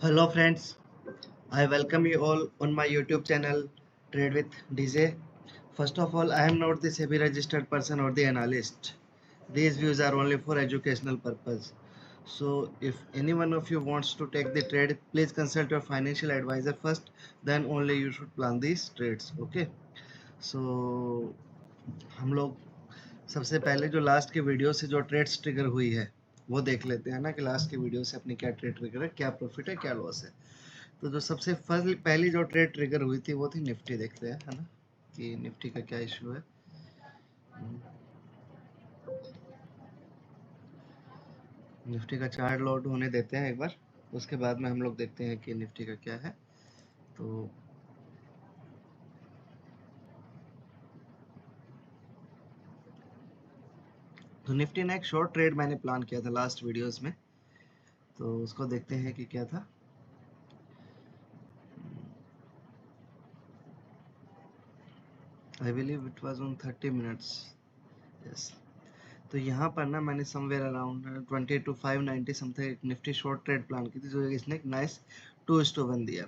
Hello friends, I welcome you all on my YouTube channel Trade with DJ. First of all, I am not the SEBI registered person or the analyst. These views are only for educational purpose. So if any one of you wants to take the trade, please consult your financial advisor first, then only you should plan these trades. Okay. So हम लोग सबसे पहले जो last के video से जो trades trigger हुई है वो देख लेते हैं ना कि लास्ट के वीडियो से अपनी क्या ट्रेड ट्रिगर है, क्या प्रॉफिट है, क्या लॉस है। तो जो सबसे पहली जो ट्रेड ट्रिगर हुई थी वो थी निफ्टी। देखते हैं है ना कि निफ्टी का क्या इशू है। निफ्टी का चार्ट लोड होने देते हैं एक बार, उसके बाद में हम लोग देखते हैं कि निफ्टी का क्या है। तो निफ्टी ने एक शॉर्ट ट्रेड मैंने प्लान किया था लास्ट वीडियोस में, तो उसको देखते हैं कि क्या था। I believe it was on 30 minutes. Yes, तो यहाँ पर ना मैंने समवेयर अराउंड 20 to 590 समथिंग एक निफ्टी शॉर्ट ट्रेड प्लान की थी, जो इसने एक नाइस 2:1 दिया।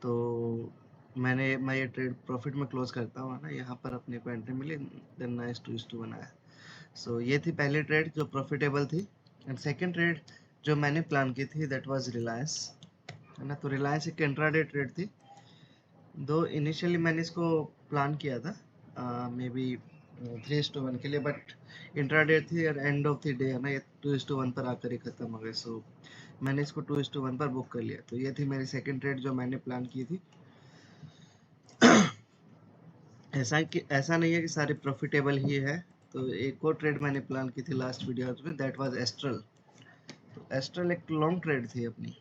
तो मैं ये ट्रेड प्रॉफिट में क्लोज करता हूँ ना, यहाँ पर अपने को एंट्री मिली, देन नाइस 2:1 आया। सो ये थी पहली ट्रेड जो प्रॉफिटेबल थी। एंड सेकंड ट्रेड जो मैंने प्लान की थी दैट वाज रिलायंस, है ना। तो रिलायंस एक इंट्राडे ट्रेड थी, दो इनिशियली मैंने इसको प्लान किया था मे बी 3:1 के लिए, बट इंट्राडे थी और एंड ऑफ द डे है ना ये 2:1 पर आकर ही खत्म हो गए। सो मैंने इसको 2:1 पर बुक कर लिया। तो ये थी मेरी सेकंड ट्रेड जो मैंने प्लान की थी। ऐसा नहीं है कि सारी प्रॉफिटेबल ही है। तो एक और ट्रेड मैंने प्लान की थी लास्ट वीडियो में, दैट वाज एस्ट्रल। तो एस्ट्रल एक लॉन्ग ट्रेड थी अपनी।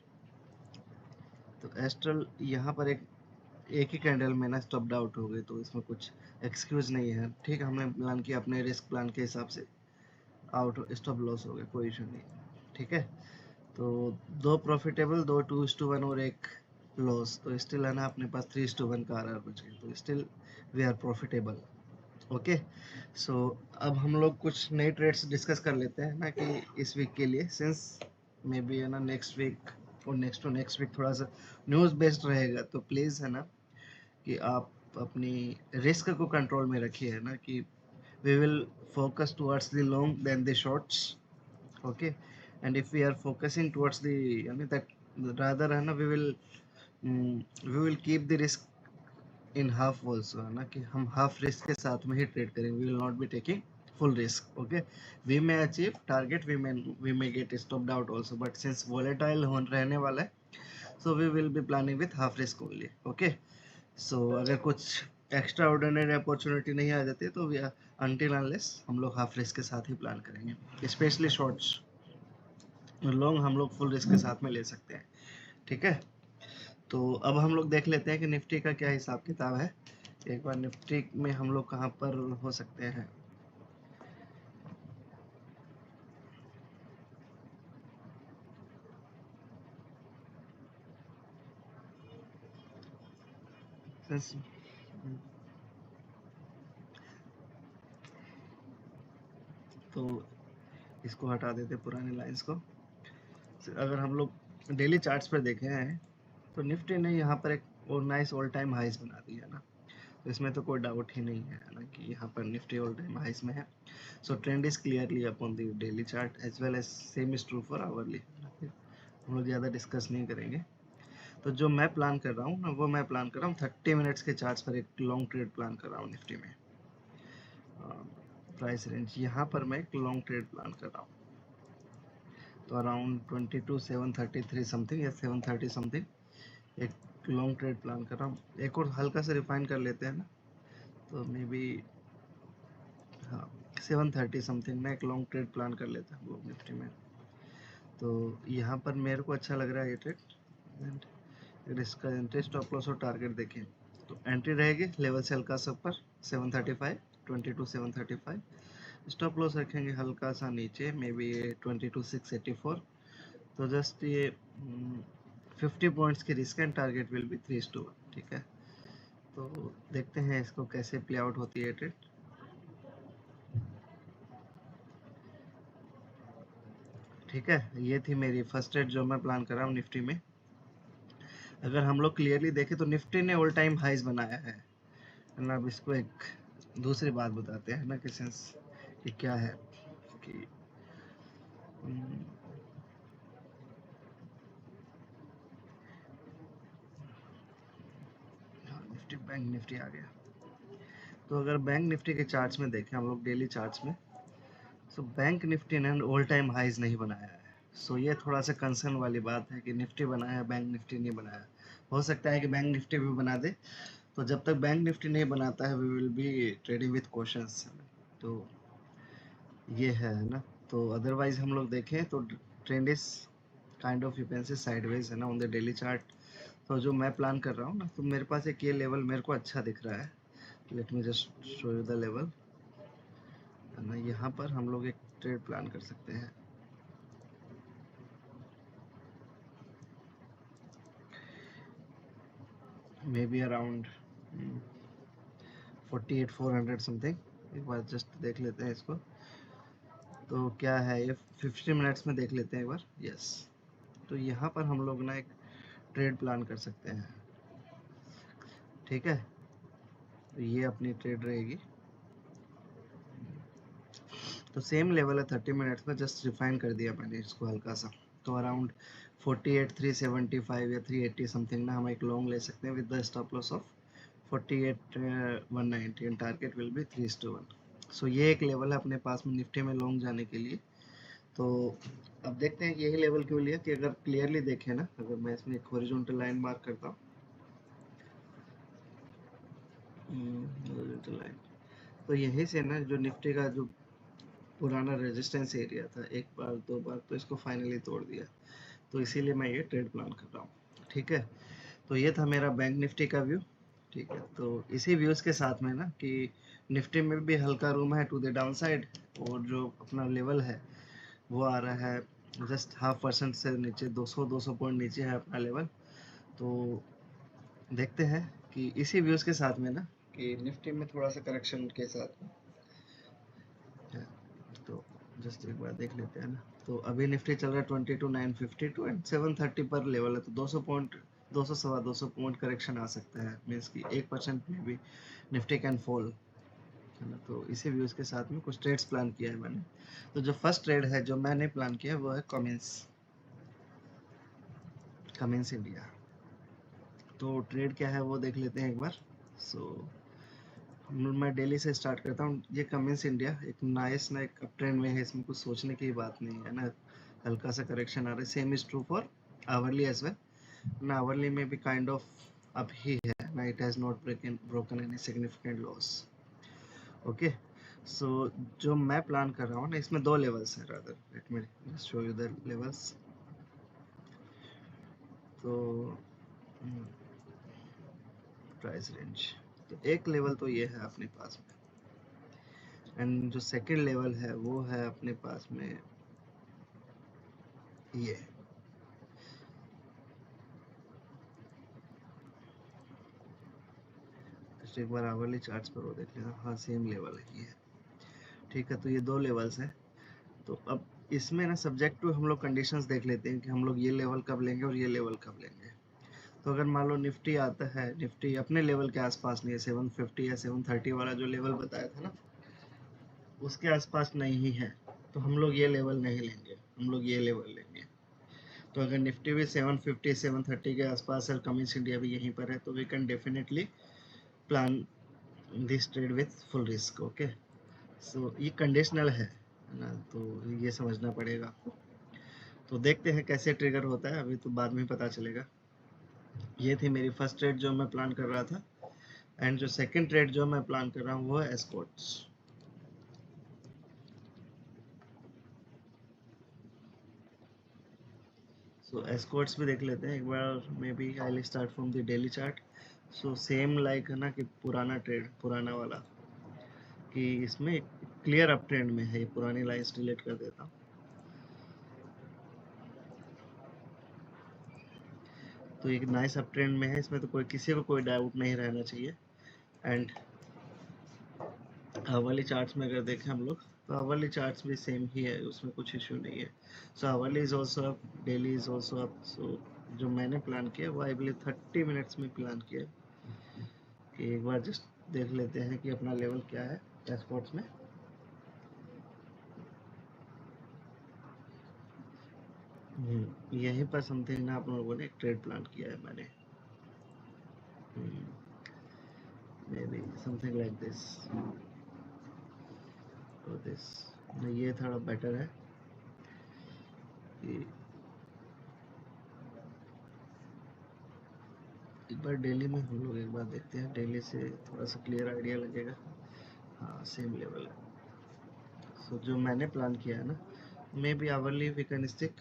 तो एस्ट्रल यहाँ पर एक ही कैंडल में ना स्टॉप आउट हो गई, तो इसमें कुछ एक्सक्यूज नहीं है। ठीक है, हमने प्लान किया अपने रिस्क प्लान के हिसाब से, आउट स्टॉप लॉस हो गया, कोई इशू नहीं। ठीक है, तो दो प्रॉफिटेबल, दो 2:1 और एक लॉस, तो स्टिल है ना अपने पास 3:1 का आर बच गया, तो still we are profitable. Okay, so अब हम लोग कुछ नए ट्रेड्स डिस्कस कर लेते हैं ना कि इस वीक के लिए, सिंस मे बी है ना नेक्स्ट वीक और नेक्स्ट टू नेक्स्ट वीक थोड़ा सा न्यूज़ बेस्ड रहेगा। तो प्लीज़ है ना कि आप अपनी रिस्क को कंट्रोल में रखिए, है ना कि we will focus towards the long then the shorts. Okay, and if we are focusing towards the यानी दैट रादर है ना we will keep the risk in half also, है ना कि हम हाफ रिस्क के साथ में ही ट्रेड करेंगे। We will not be taking full risk. Okay, we may achieve target, we may get stopped out also, but since volatile हो रहने वाला है, so we will be planning with half risk only. Okay, so अगर कुछ extra ordinary opportunity नहीं आ जाती तो we until unless हम लोग हाफ रिस्क के साथ ही प्लान करेंगे। स्पेशली शॉर्ट्स, लॉन्ग हम लोग फुल रिस्क के साथ में ले सकते हैं। ठीक है, तो अब हम लोग देख लेते हैं कि निफ्टी का क्या हिसाब किताब है। एक बार निफ्टी में हम लोग कहाँ पर हो सकते हैं। तो इसको हटा देते पुराने लाइंस को। अगर हम लोग डेली चार्ट्स पर देखे हैं तो निफ्टी ने यहाँ पर एक और नाइस ऑल टाइम हाइस बना दिया है ना, तो इसमें तो कोई डाउट ही नहीं है ना कि यहाँ पर निफ्टी ऑल टाइम हाइस में है। So trend is clearly upon the daily chart as well as same is true for hourly. हम लोग ज़्यादा डिस्कस नहीं करेंगे। तो जो मैं प्लान कर रहा हूँ ना, वो मैं प्लान कर रहा हूँ 30 मिनट्स के चार्ट्स पर एक लॉन्ग ट्रेड प्लान कर रहा हूँ निफ्टी में। प्राइस रेंज यहाँ पर मैं एक लॉन्ग ट्रेड प्लान कर रहा हूँ, तो अराउंड 22,733 समथिंग या 730 समथिंग एक लॉन्ग ट्रेड प्लान कर रहा हूँ। एक और हल्का सा रिफाइन कर लेते हैं ना, तो मे बी हाँ 730 समथिंग में एक लॉन्ग ट्रेड प्लान कर लेते हैं हम लोग निफ्टी में। तो यहाँ पर मेरे को अच्छा लग रहा है ये ट्रेड। एंड इसका एंट्री स्टॉप लॉस और टारगेट देखें तो एंट्री रहेगी लेवल से हल्का सा ऊपर 735, 22,735। स्टॉप लॉस रखेंगे हल्का सा नीचे, मे बी 22,684। तो जस्ट ये 50 पॉइंट्स की risk and target will be 3:1। ठीक है, तो देखते हैं इसको कैसे प्ले आउट होती है ट्रेड। ठीक है, ये थी मेरी फर्स्ट ट्रेड जो मैं प्लान कर रहा हूँ निफ्टी में। अगर हम लोग क्लियरली देखें तो निफ्टी ने ऑल टाइम हाइज बनाया है ना। अब इसको एक दूसरी बात बताते हैं ना कि सेंस कि क्या है कि निफ्टी बैंक निफ्टी आ गया। तो अगर बैंक निफ्टी के चार्ट्स में देखें हम लोग डेली चार्ट्स में, तो बैंक निफ्टी ने ऑल टाइम हाइज नहीं बनाया है। सो ये थोड़ा सा कंसर्न वाली बात है कि निफ्टी बनाया है, बैंक निफ्टी नहीं बनाया। हो सकता है कि बैंक निफ्टी भी बना दे, तो जब तक बैंक निफ्टी नहीं बनाता है we will be trading with questions. तो ये है ना। तो अदरवाइज हम लोग देखें तो trend is kind of you can say sideways है ना ऑन द डेली चार्ट। तो जो मैं प्लान कर रहा हूँ ना, तो मेरे पास एक ये लेवल मेरे को अच्छा दिख रहा है। Let me just show you the level है ना। यहाँ पर हम लोग एक ट्रेड प्लान कर सकते हैं। May be around 48,400 something. एक बार जस्ट देख लेते हैं इसको। तो क्या है ये 50 मिनट्स में देख लेते हैं एक बार। यस, तो यहाँ पर हम लोग ना एक ट्रेड प्लान कर सकते हैं। ठीक है, तो ये अपनी ट्रेड रहेगी। तो सेम लेवल है 30 मिनट्स में, जस्ट रिफाइन कर दिया मैंने इसको हल्का सा। तो अराउंड 48,375 या 380 समथिंग ना हम एक लॉन्ग ले सकते हैं with the stop loss of 48,190 and target will be 3:1। सो ये एक लेवल है अपने पास में निफ्टी में लॉन्ग जाने के लिए। तो अब देखते हैं कि यही लेवल क्यों लिया, कि अगर क्लियरली देखें ना, अगर मैं इसमें एक हॉरिजॉन्टल लाइन मार्क करता हूँ, हॉरिजॉन्टल लाइन, तो यहीं से ना जो निफ्टी का जो पुराना रेजिस्टेंस एरिया था, एक बार दो बार तो इसको फाइनली तोड़ दिया। तो इसीलिए मैं ये ट्रेड प्लान कर रहा हूँ। ठीक है, तो ये था मेरा बैंक निफ्टी का व्यू। ठीक है, तो इसी व्यूज के साथ में ना कि निफ्टी में भी हल्का रूम है टू द डाउन साइड, और जो अपना लेवल है वो आ रहा है जस्ट 0.5% से नीचे, 200 पॉइंट नीचे है अपना लेवल। तो देखते हैं कि इसी व्यूज के साथ में ना कि निफ्टी में थोड़ा सा करेक्शन के साथ में है। तो जस्ट एक बार देख लेते हैं ना। तो अभी निफ्टी चल रहा है 22,952 एंड 730 पर लेवल है। तो 200 पॉइंट, 200 सवा 200 पॉइंट करेक्शन आ सकता है, मीन्स कि 1% में भी निफ्टी कैन फॉल है ना। तो इसी व्यूज के साथ में कुछ ट्रेड्स प्लान किया है मैंने। तो जो फर्स्ट ट्रेड है जो मैंने प्लान किया है वो है कमिंस इंडिया। तो ट्रेड क्या है वो देख लेते हैं एक बार। सो मैं डेली से स्टार्ट करता हूँ। ये कमिंस इंडिया एक नाइस ना एक अप ट्रेंड में है, इसमें कुछ सोचने की बात नहीं है ना। हल्का सा करेक्शन आ रहा है, same is true for hourly as well ना। आवरली में भी काइंड ऑफ अप ही है ना, it has not broken any significant loss. Okay, so जो मैं प्लान कर रहा हूँ ना, इसमें दो लेवल्स हैं rather. Let me show you the levels. तो प्राइस रेंज, तो एक लेवल तो ये है अपने पास में, एंड जो सेकंड लेवल है वो है अपने पास में ये। एक बार आवरली चार्ट्स पर वो देख लेना। हाँ, सेम लेवल है ये। ठीक है, तो ये दो लेवल्स हैं। तो अब इसमें ना सब्जेक्ट टू हम लोग कंडीशंस देख लेते हैं कि हम लोग ये लेवल कब लेंगे और ये लेवल कब लेंगे। तो अगर मान लो निफ्टी आता है, निफ्टी अपने लेवल के आसपास नहीं है, 750 या 730 वाला जो लेवल बताया था ना, उसके आसपास नहीं है, तो हम लोग ये लेवल नहीं लेंगे, हम लोग ये लेवल लेंगे। तो अगर निफ्टी भी 750 730 के आसपास है, कमिंस इंडिया भी यहीं पर है, तो we can definitely plan this trade with full risk. Okay, so ये कंडीशनल है ना, तो ये समझना पड़ेगा आपको। तो देखते हैं कैसे ट्रिगर होता है, अभी तो बाद में पता चलेगा। ये थी मेरी फर्स्ट ट्रेड जो मैं प्लान कर रहा था, एंड जो सेकंड ट्रेड जो मैं प्लान कर रहा हूँ वो है एस्कॉर्ट्स। सो एस्कॉर्ट्स भी देख लेते हैं एक बार। Maybe I will start from the daily chart. So same like है ना कि पुराना ट्रेड, पुराना वाला, कि इसमें क्लियर अप ट्रेंड में है। ये पुरानी लाइंस डिलीट कर देता हूँ। तो एक नाइस अप ट्रेंड में है, इसमें तो कोई किसी को कोई डाउट नहीं रहना चाहिए। एंड आवरली चार्ट्स में अगर देखें हम लोग, तो आवरली चार्ट्स भी सेम ही है, उसमें कुछ इशू नहीं है। So hourly is also up, daily is also up. So जो मैंने प्लान किया वो आई बिलीव 30 मिनट्स में प्लान किया कि एक बार जस्ट देख लेते हैं कि अपना लेवल क्या है स्पोर्ट्स में। यहीं पर समथिंग ना आप लोगों ने एक ट्रेड प्लान किया है मैंने, may be something like this और दिस। ये थोड़ा बेटर है कि एक बार डेली में हम लोग एक बार देखते हैं, डेली से थोड़ा सा क्लियर आइडिया लगेगा। हाँ सेम लेवल है। सो जो मैंने प्लान किया है ना, maybe hourly we can stick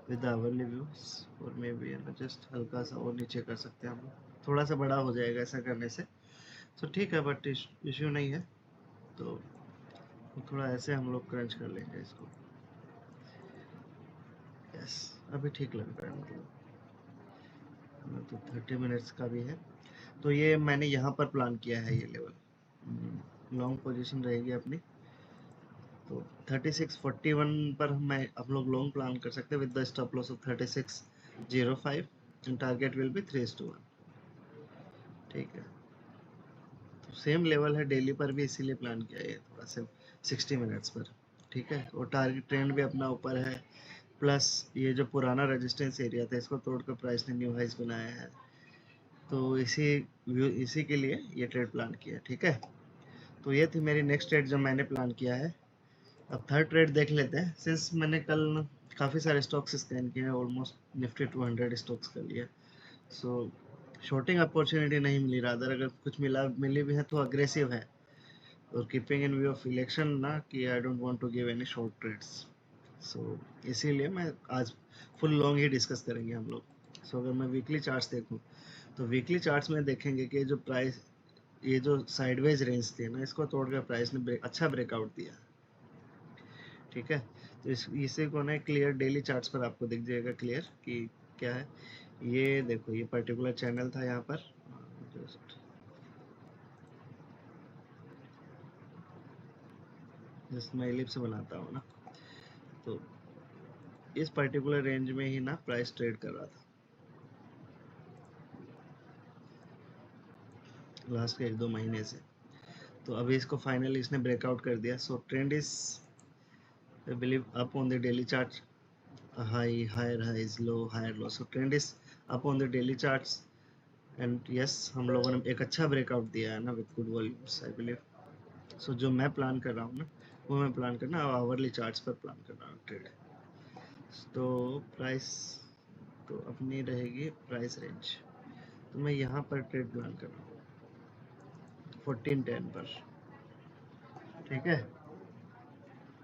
with hourly views, और मे बी जस्ट हल्का सा और नीचे कर सकते हैं हम लोग, थोड़ा सा बड़ा हो जाएगा ऐसा करने से। तो ठीक है, बट इश्यू नहीं है। तो थोड़ा ऐसे हम लोग क्रंच कर लेंगे इसको। यस, अभी ठीक लग रहा है, मतलब तो 30 मिनट्स का भी है। तो ये मैंने यहाँ पर प्लान किया है, ये लेवल लॉन्ग पोजीशन रहेगी अपनी। तो 3641 पर हम लोग लॉन्ग प्लान कर सकते हैं with the stop loss of 3605 and target will be 3:1। ठीक है, तो सेम लेवल है डेली पर भी, इसीलिए प्लान किया है थोड़ा सा 60 मिनट्स पर। ठीक है, और टारगेट ट्रेंड भी अपना ऊपर है, प्लस ये जो पुराना रेजिस्टेंस एरिया था इसको तोड़कर प्राइस ने न्यू हाइस बनाया है। तो इसी के लिए ये ट्रेड प्लान किया। ठीक है, तो ये थी मेरी नेक्स्ट ट्रेड जो मैंने प्लान किया है। अब थर्ड ट्रेड देख लेते हैं। सिंस मैंने कल काफ़ी सारे स्टॉक्स स्कैन किए हैं, ऑलमोस्ट निफ्टी 200 स्टॉक्स कर लिए। सो शॉर्टिंग अपॉर्चुनिटी नहीं मिली, रादर अगर कुछ मिली भी है तो अग्रेसिव है, और keeping in view of election ना कि I don't want to give any short trades. So इसीलिए मैं आज फुल लॉन्ग ही डिस्कस करेंगे हम लोग। सो अगर मैं वीकली चार्ट्स देखूं तो वीकली चार्ट्स में देखेंगे कि जो प्राइस, ये जो साइडवेज रेंज थी ना, इसको तोड़कर प्राइस ने अच्छा ब्रेकआउट दिया। ठीक है, तो इसे को ना क्लियर डेली चार्ट्स पर आपको दिख जाएगा क्लियर कि क्या है। ये देखो, ये पर्टिकुलर चैनल था यहाँ पर, जस्ट मैं एलिप्स बनाता हूँ ना, तो इस पर्टिकुलर रेंज में ही ना प्राइस ट्रेड कर रहा था लास्ट के 1-2 महीने से। तो अभी इसको फाइनली इसने ब्रेकआउट कर दिया। So trend is I believe up on the daily chart, high higher highs low higher low. So trend is up on the daily charts and yes, हम लोगों ने एक अच्छा ब्रेकआउट दिया है ना with good volumes I believe. So जो मैं प्लान कर रहा हूँ ना, वो मैं प्लान करना आवरली चार्ट्स पर प्लान कर रहा हूँ ट्रेड। तो प्राइस तो अपनी रहेगी प्राइस रेंज, तो मैं यहाँ पर ट्रेड प्लान कर रहा हूँ 1410 पर। ठीक है,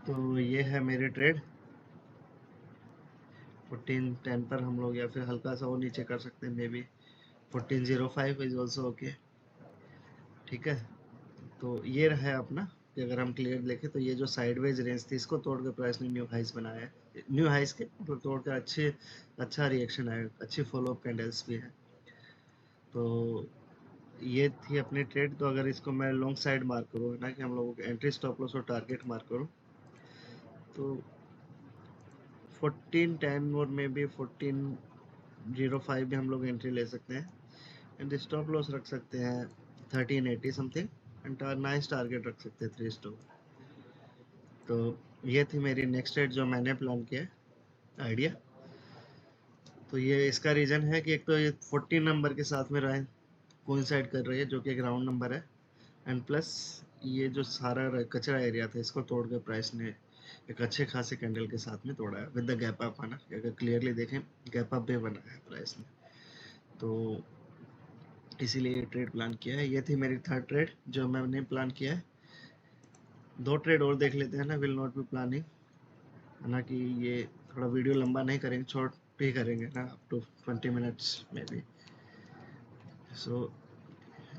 तो ये है मेरे ट्रेड 1410 पर हम लोग, या फिर हल्का सा और नीचे कर सकते हैं, may be 1405 is also okay. ठीक है, तो ये है अपना कि अगर हम क्लियर देखें तो ये जो साइडवेज रेंज थी इसको तोड़कर प्राइस ने न्यू हाइस बनाया है। न्यू हाइस के मतलब तोड़कर अच्छा रिएक्शन आया, अच्छी फॉलो अप कैंडल्स भी है। तो ये थी अपनी ट्रेड। तो अगर इसको मैं लॉन्ग साइड मार्क करूँ ना, कि हम लोगों को एंट्री स्टॉप लॉस और टारगेट मार्क करूँ, तो 1410 और मे बी 1405 भी हम लोग एंट्री ले सकते हैं, एंड स्टॉप लॉस रख सकते हैं 1380 समथिंग, एंड नाइस टारगेट रख सकते हैं 3 स्टॉप। तो ये थी मेरी नेक्स्ट ट्रेड जो मैंने प्लान किया आइडिया। तो ये इसका रीज़न है कि एक तो ये 14 नंबर के साथ में रहे कोइंसाइड कर रही है, जो कि एक राउंड नंबर है, एंड प्लस ये जो सारा कचरा एरिया था इसको तोड़ के प्राइस ने एक अच्छे खासे कैंडल के साथ में तोड़ा है विद द गैप अप है ना। अगर क्लियरली देखें गैप अप भी बना है प्राइस ने, तो इसीलिए ये ट्रेड प्लान किया है। ये थी मेरी थर्ड ट्रेड जो मैंने प्लान किया है। 2 ट्रेड और देख लेते हैं ना, विल नॉट बी प्लानिंग है ना, कि ये थोड़ा वीडियो लंबा नहीं करेंगे, शॉर्ट ही करेंगे ना, अप टू 20 मिनट्स में भी। सो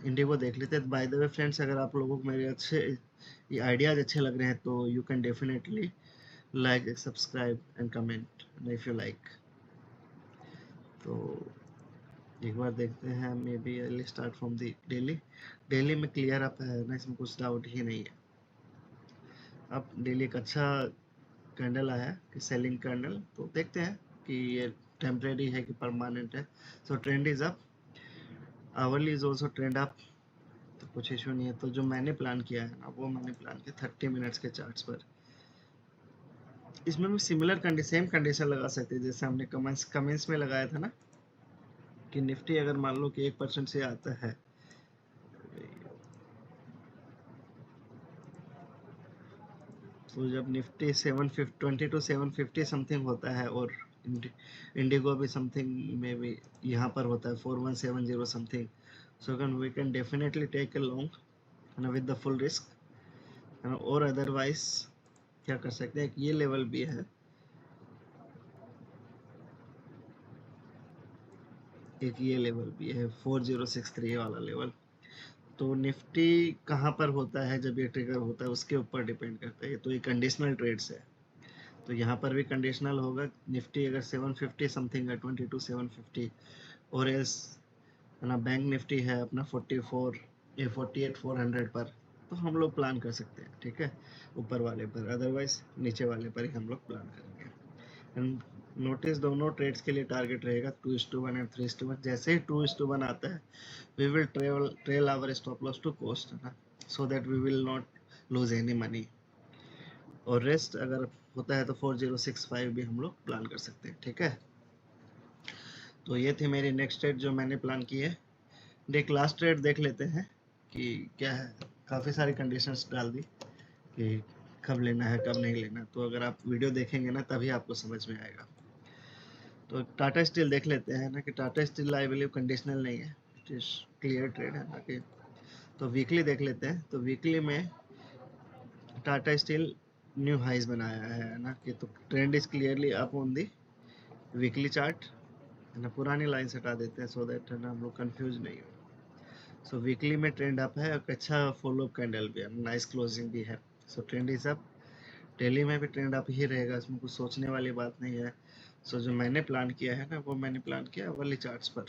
इंडिगो देख लेते हैं। बाय द वे फ्रेंड्स, अगर आप लोगों को मेरे ये आइडियाज़ अच्छे लग रहे हैं तो you can definitely like subscribe and comment if you like. तो एक बार देखते हैं, maybe I start from the daily. Daily में क्लियर अप है ना, इसमें कुछ डाउट ही नहीं है। अब डेली एक अच्छा कैंडल आया कि सेलिंग कैंडल, तो देखते हैं कि ये टेम्परेरी है कि परमानेंट है। So trend is up, hourly is also trend up, तो कुछ इशू नहीं है। तो जो मैंने प्लान किया है ना, वो मैंने प्लान किया 30 मिनट्स के चार्ट्स पर। इसमें भी सिमिलर सेम कंडीशन लगा सकते हैं जैसे हमने कमेंट्स में लगाया था ना, कि निफ्टी अगर मान लो कि 1% से आता है, तो जब निफ्टी 720 to 750 समथिंग होता है, और इंडिगो भी समथिंग में भी यहाँ पर होता है 4170 something, so we can definitely take a long with the full risk. और अदरवाइज क्या कर सकते हैं, ये लेवल भी है, एक ये लेवल भी है 4063 वाला लेवल। तो निफ्टी कहाँ पर होता है जब ये ट्रिगर होता है, उसके ऊपर डिपेंड करता है। तो ये कंडीशनल ट्रेड्स है, तो यहाँ पर भी कंडीशनल होगा। निफ्टी अगर 750 समथिंग है, 22,750, और एस है ना, बैंक निफ्टी है अपना 44 या 48,400 पर, तो हम लोग प्लान कर सकते हैं, ठीक है, ऊपर वाले पर। अदरवाइज नीचे वाले पर ही हम लोग प्लान करेंगे। एंड नोटिस दोनों ट्रेड्स के लिए टारगेट रहेगा 2:1 एंड 3:1। जैसे ही 2:1 आता है, we will trail our stop loss to cost, है ना, so that we will not lose any money. और रेस्ट अगर होता है तो 4065 भी हम लोग प्लान कर सकते हैं, ठीक है। तो ये थी मेरी नेक्स्ट ट्रेड जो मैंने प्लान की है। देख लास्ट ट्रेड देख लेते हैं कि क्या है। काफ़ी सारी कंडीशंस डाल दी कि कब लेना है कब नहीं लेना, तो अगर आप वीडियो देखेंगे ना तभी आपको समझ में आएगा। तो टाटा स्टील देख लेते हैं ना, कि Tata steel I believe conditional नहीं है, इट इज क्लियर ट्रेड है ना कि। तो वीकली देख लेते हैं। तो वीकली में टाटा स्टील न्यू हाइज बनाया है ना, कि तो trend is clearly up on the weekly chart, है ना। पुरानी लाइन से हटा देते हैं सो दैट है ना हम लोग कंफ्यूज नहीं हो। सो वीकली में ट्रेंड अप है, और अच्छा फॉलो अप कैंडल भी है, नाइस क्लोजिंग भी है। So trend is up. Daily में भी ट्रेंड अप ही रहेगा, इसमें कुछ सोचने वाली बात नहीं है। सो जो मैंने प्लान किया है ना, वो मैंने प्लान किया अवर्ली चार्ट्स पर।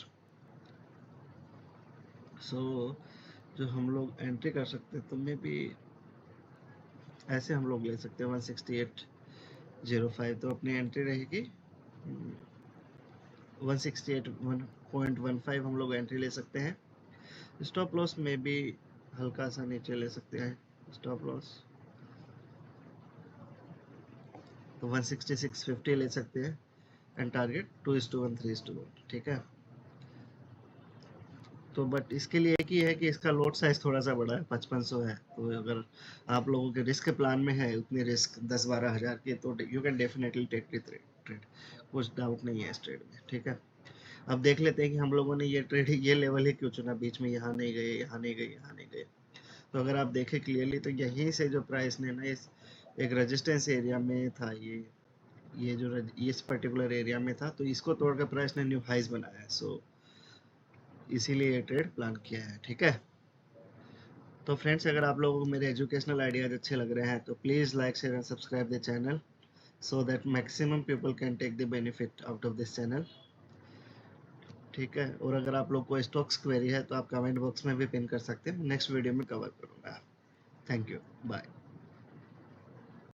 सो जो हम लोग एंट्री कर सकते हैं, तो मे भी ऐसे हम लोग ले सकते हैं 168.05, तो अपनी एंट्री रहेगी 168.15 हम लोग एंट्री ले सकते हैं। स्टॉप लॉस में भी हल्का सा नीचे ले सकते हैं स्टॉप लॉस, तो 166.50 ले सकते हैं। एंड टारगेट 2:1 3:1, ठीक है। तो बट इसके लिए एक ही है कि इसका लोड साइज थोड़ा सा बड़ा है, 5500 है। तो अगर आप लोगों के रिस्क प्लान में है उतनी रिस्क 10-12 हज़ार की, तो you can definitely take trade, कुछ डाउट नहीं है इस ट्रेड में, ठीक है। अब देख लेते हैं कि हम लोगों ने ये ट्रेड ये लेवल ही क्यों चुना, बीच में यहाँ नहीं गए, यहाँ नहीं गए, यहाँ नहीं गए। तो अगर आप देखें क्लियरली, तो यहीं से जो प्राइस ने ना इस एक रेजिस्टेंस एरिया में था, ये जो इस पर्टिकुलर एरिया में था, तो इसको तोड़कर प्राइस ने न्यू हाइज बनाया है। सो इसीलिए ये ट्रेड प्लान किया है, ठीक है। तो फ्रेंड्स, अगर आप लोगों को मेरे एजुकेशनल आइडियाज अच्छे लग रहे हैं, तो please like share and subscribe the channel, so that maximum people can take the benefit out of this channel, ठीक है। और अगर आप लोग को स्टॉक्स क्वेरी है तो आप कमेंट बॉक्स में भी पिन कर सकते हैं, नेक्स्ट वीडियो में कवर करूँगा। Thank you, bye.